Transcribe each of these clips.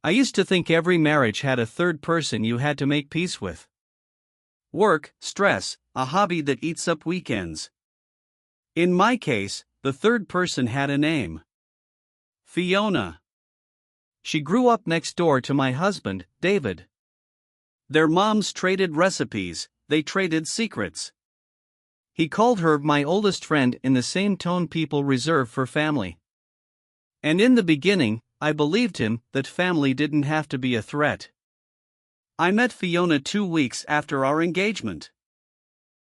I used to think every marriage had a third person you had to make peace with. Work, stress, a hobby that eats up weekends. In my case, the third person had a name. Fiona. She grew up next door to my husband, David. Their moms traded recipes, they traded secrets. He called her my oldest friend in the same tone people reserve for family. And in the beginning, I believed him that family didn't have to be a threat. I met Fiona 2 weeks after our engagement.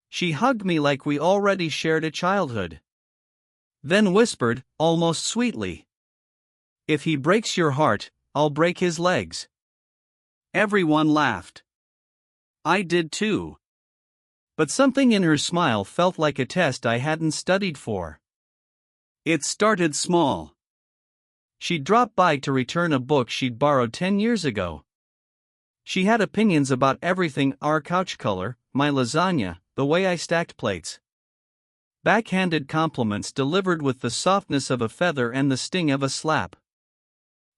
She hugged me like we already shared a childhood. Then whispered, almost sweetly, "If he breaks your heart, I'll break his legs." Everyone laughed. I did too. But something in her smile felt like a test I hadn't studied for. It started small. She dropped by to return a book she'd borrowed 10 years ago. She had opinions about everything: our couch color, my lasagna, the way I stacked plates. Backhanded compliments delivered with the softness of a feather and the sting of a slap.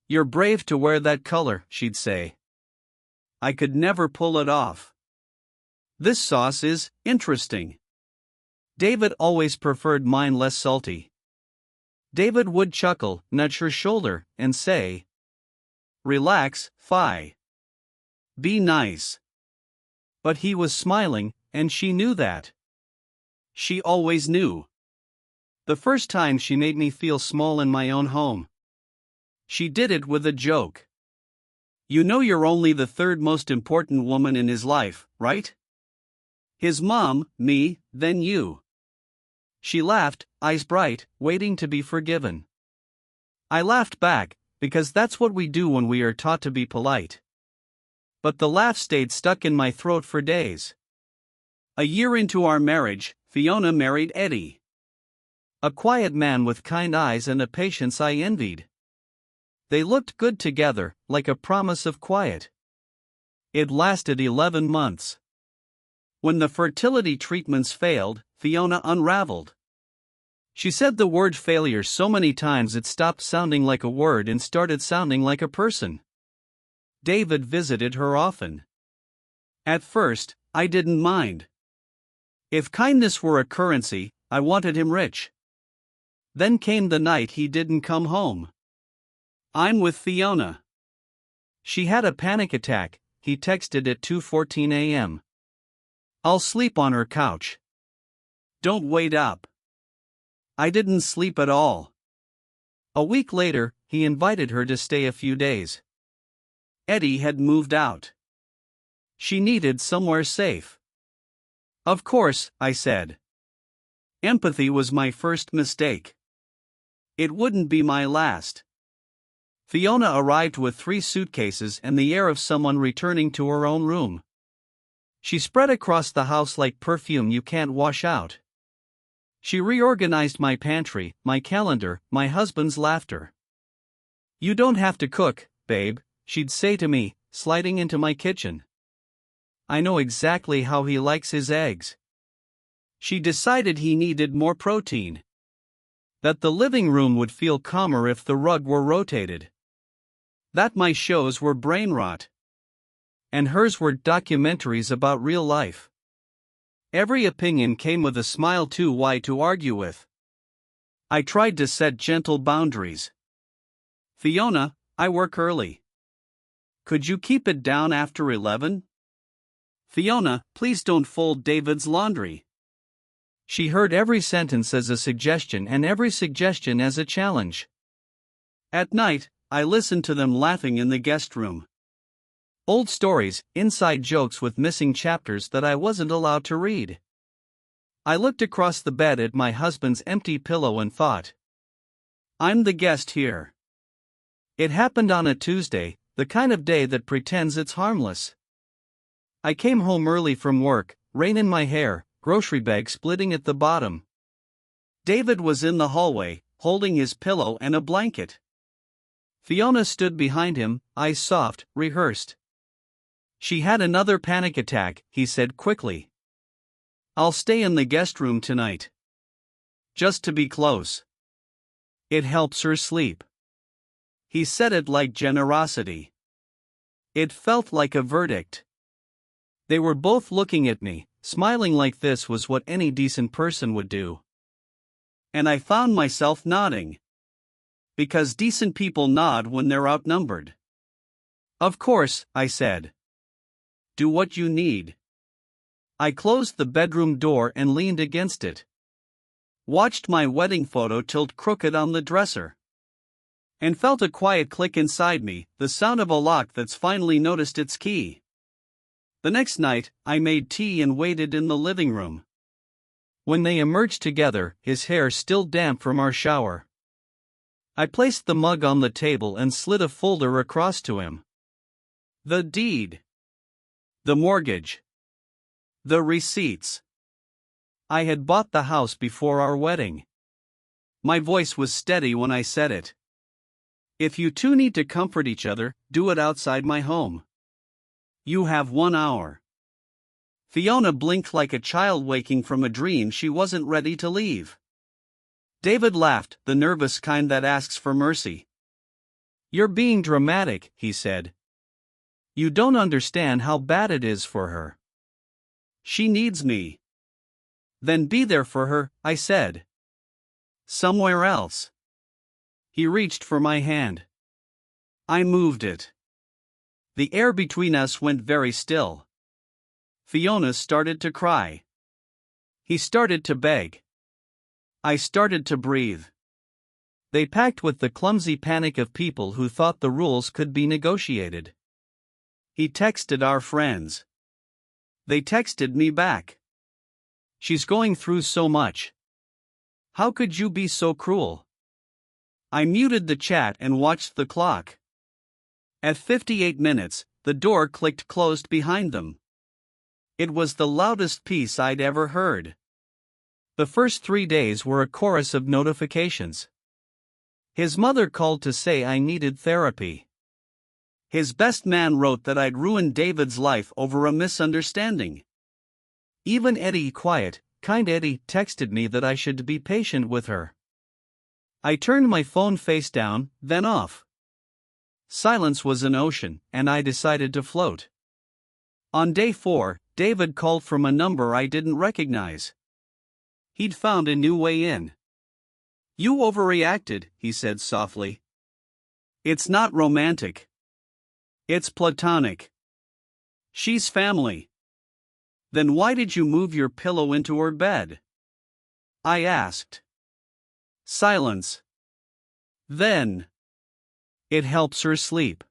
"You're brave to wear that color," she'd say. I could never pull it off. "This sauce is interesting." David always preferred mine less salty. David would chuckle, nudge her shoulder, and say, "Relax, Fi. Be nice." But he was smiling, and she knew that. She always knew. The first time she made me feel small in my own home. She did it with a joke. "You know you're only the third most important woman in his life, right? His mom, me, then you." She laughed, eyes bright, waiting to be forgiven. I laughed back, because that's what we do when we are taught to be polite. But the laugh stayed stuck in my throat for days. A year into our marriage, Fiona married Eddie. A quiet man with kind eyes and a patience I envied. They looked good together, like a promise of quiet. It lasted 11 months. When the fertility treatments failed, Fiona unraveled. She said the word failure so many times it stopped sounding like a word and started sounding like a person. David visited her often. At first, I didn't mind. If kindness were a currency, I wanted him rich. Then came the night he didn't come home. "I'm with Fiona." She had a panic attack, he texted at 2:14 a.m. "I'll sleep on her couch. Don't wait up." I didn't sleep at all. A week later, he invited her to stay a few days. Eddie had moved out. She needed somewhere safe. "Of course," I said. Empathy was my first mistake. It wouldn't be my last. Fiona arrived with 3 suitcases and the air of someone returning to her own room. She spread across the house like perfume you can't wash out. She reorganized my pantry, my calendar, my husband's laughter. "You don't have to cook, babe," she'd say to me, sliding into my kitchen. "I know exactly how he likes his eggs." She decided he needed more protein. That the living room would feel calmer if the rug were rotated. That my shows were brain rot. And hers were documentaries about real life. Every opinion came with a smile too wide to argue with. I tried to set gentle boundaries. "Fiona, I work early. Could you keep it down after 11? Fiona, please don't fold David's laundry." She heard every sentence as a suggestion and every suggestion as a challenge. At night, I listened to them laughing in the guest room. Old stories, inside jokes with missing chapters that I wasn't allowed to read. I looked across the bed at my husband's empty pillow and thought, "I'm the guest here." It happened on a Tuesday, the kind of day that pretends it's harmless. I came home early from work, rain in my hair, grocery bag splitting at the bottom. David was in the hallway, holding his pillow and a blanket. Fiona stood behind him, eyes soft, rehearsed. "She had another panic attack," he said quickly. "I'll stay in the guest room tonight. Just to be close. It helps her sleep." He said it like generosity. It felt like a verdict. They were both looking at me, smiling like this was what any decent person would do. And I found myself nodding. Because decent people nod when they're outnumbered. Of course, I said. Do what you need. I closed the bedroom door and leaned against it. Watched my wedding photo tilt crooked on the dresser. And felt a quiet click inside me, the sound of a lock that's finally noticed its key. The next night, I made tea and waited in the living room. When they emerged together, his hair still damp from our shower. I placed the mug on the table and slid a folder across to him. The deed. The mortgage. The receipts. I had bought the house before our wedding. My voice was steady when I said it. If you two need to comfort each other, do it outside my home. You have 1 hour. Fiona blinked like a child waking from a dream she wasn't ready to leave. David laughed, the nervous kind that asks for mercy. You're being dramatic, he said. You don't understand how bad it is for her. She needs me. Then be there for her, I said. Somewhere else. He reached for my hand. I moved it. The air between us went very still. Fiona started to cry. He started to beg. I started to breathe. They packed with the clumsy panic of people who thought the rules could be negotiated. He texted our friends. They texted me back. She's going through so much. How could you be so cruel? I muted the chat and watched the clock. At 58 minutes, the door clicked closed behind them. It was the loudest piece I'd ever heard. The first 3 days were a chorus of notifications. His mother called to say I needed therapy. His best man wrote that I'd ruined David's life over a misunderstanding. Even Eddie, kind Eddie, texted me that I should be patient with her. I turned my phone face down, then off. Silence was an ocean, and I decided to float. On day 4, David called from a number I didn't recognize. He'd found a new way in. You overreacted, he said softly. It's not romantic. It's platonic. She's family. Then why did you move your pillow into her bed? I asked. Silence. Then. It helps her sleep.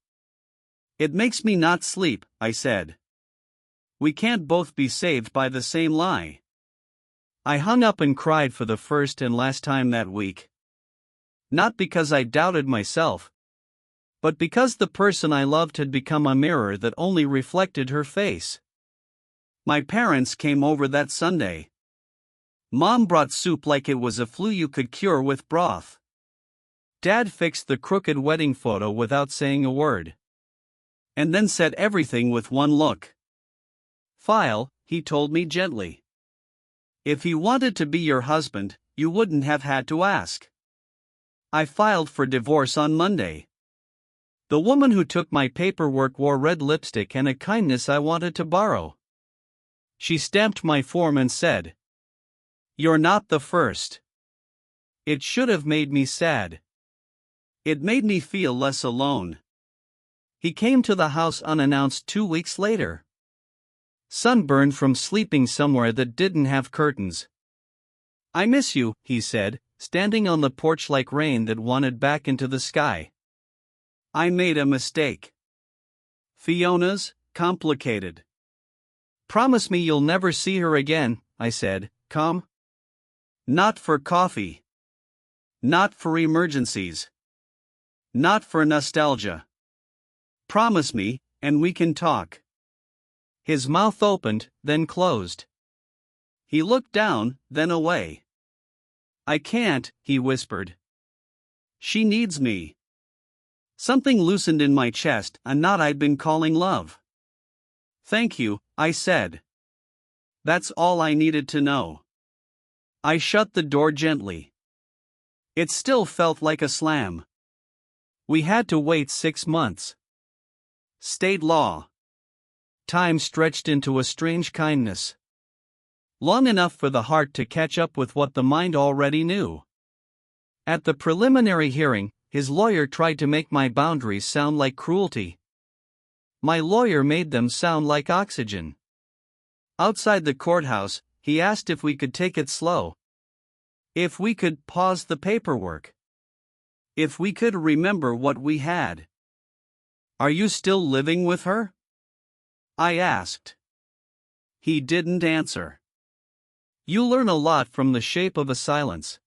It makes me not sleep, I said. We can't both be saved by the same lie. I hung up and cried for the first and last time that week. Not because I doubted myself, but because the person I loved had become a mirror that only reflected her face. My parents came over that Sunday. Mom brought soup like it was a flu you could cure with broth. Dad fixed the crooked wedding photo without saying a word. And then said everything with one look. File, he told me gently. If he wanted to be your husband, you wouldn't have had to ask. I filed for divorce on Monday. The woman who took my paperwork wore red lipstick and a kindness I wanted to borrow. She stamped my form and said, "You're not the first." It should have made me sad. It made me feel less alone. He came to the house unannounced 2 weeks later. Sunburned from sleeping somewhere that didn't have curtains. I miss you, he said, standing on the porch like rain that wanted back into the sky. I made a mistake. Fiona's complicated. Promise me you'll never see her again, I said, calm. Not for coffee. Not for emergencies. Not for nostalgia. Promise me, and we can talk. His mouth opened, then closed. He looked down, then away. I can't, he whispered. She needs me. Something loosened in my chest, a knot I'd been calling love. Thank you, I said. That's all I needed to know. I shut the door gently. It still felt like a slam. We had to wait 6 months. State law. Time stretched into a strange kindness. Long enough for the heart to catch up with what the mind already knew. At the preliminary hearing, his lawyer tried to make my boundaries sound like cruelty. My lawyer made them sound like oxygen. Outside the courthouse, he asked if we could take it slow. If we could pause the paperwork. If we could remember what we had. Are you still living with her? I asked. He didn't answer. You learn a lot from the shape of a silence.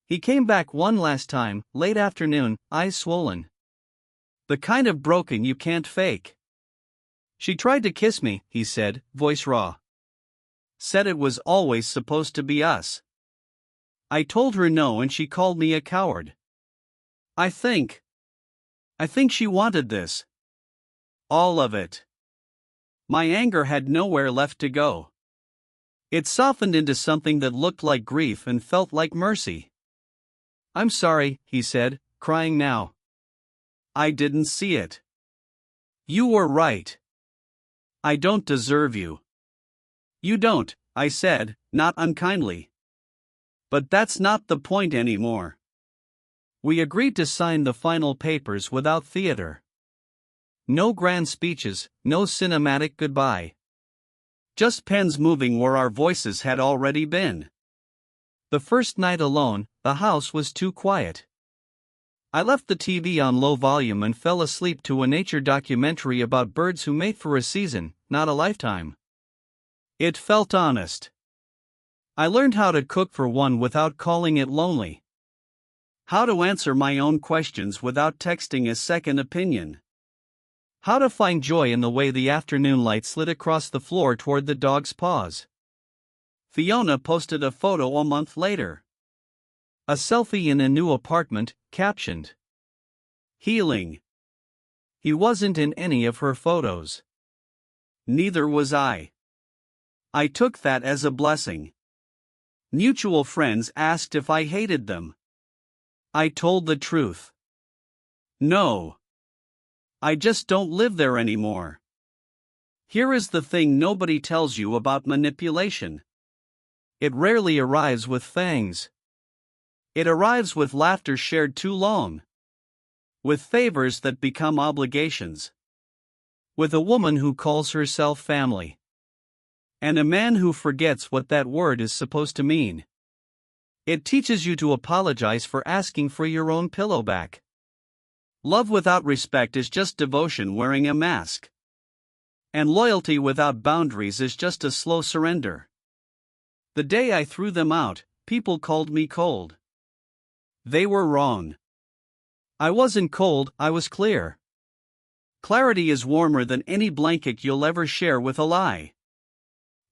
He came back one last time, late afternoon, eyes swollen. The kind of broken you can't fake. She tried to kiss me, he said, voice raw. Said it was always supposed to be us. I told her no and she called me a coward. I think she wanted this. All of it. My anger had nowhere left to go. It softened into something that looked like grief and felt like mercy. I'm sorry, he said, crying now. I didn't see it. You were right. I don't deserve you. You don't, I said, not unkindly. But that's not the point anymore. We agreed to sign the final papers without theater. No grand speeches, no cinematic goodbye. Just pens moving where our voices had already been. The first night alone, the house was too quiet. I left the TV on low volume and fell asleep to a nature documentary about birds who mate for a season, not a lifetime. It felt honest. I learned how to cook for one without calling it lonely. How to answer my own questions without texting a second opinion. How to find joy in the way the afternoon light slid across the floor toward the dog's paws. Fiona posted a photo a month later. A selfie in a new apartment, captioned, Healing. He wasn't in any of her photos. Neither was I. I took that as a blessing. Mutual friends asked if I hated them. I told the truth. No. I just don't live there anymore. Here is the thing nobody tells you about manipulation. It rarely arrives with fangs. It arrives with laughter shared too long. With favors that become obligations. With a woman who calls herself family. And a man who forgets what that word is supposed to mean. It teaches you to apologize for asking for your own pillow back. Love without respect is just devotion wearing a mask. And loyalty without boundaries is just a slow surrender. The day I threw them out, people called me cold. They were wrong. I wasn't cold, I was clear. Clarity is warmer than any blanket you'll ever share with a lie.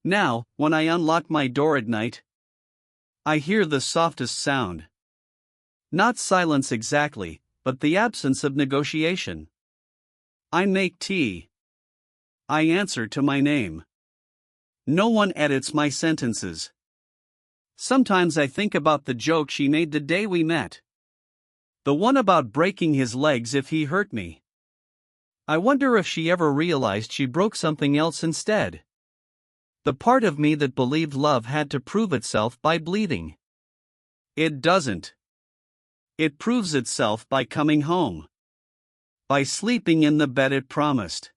Now, when I unlock my door at night, I hear the softest sound. Not silence exactly, but the absence of negotiation. I make tea. I answer to my name. No one edits my sentences. Sometimes I think about the joke she made the day we met. The one about breaking his legs if he hurt me. I wonder if she ever realized she broke something else instead. The part of me that believed love had to prove itself by bleeding. It doesn't. It proves itself by coming home. By sleeping in the bed it promised.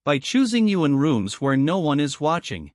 By choosing you in rooms where no one is watching.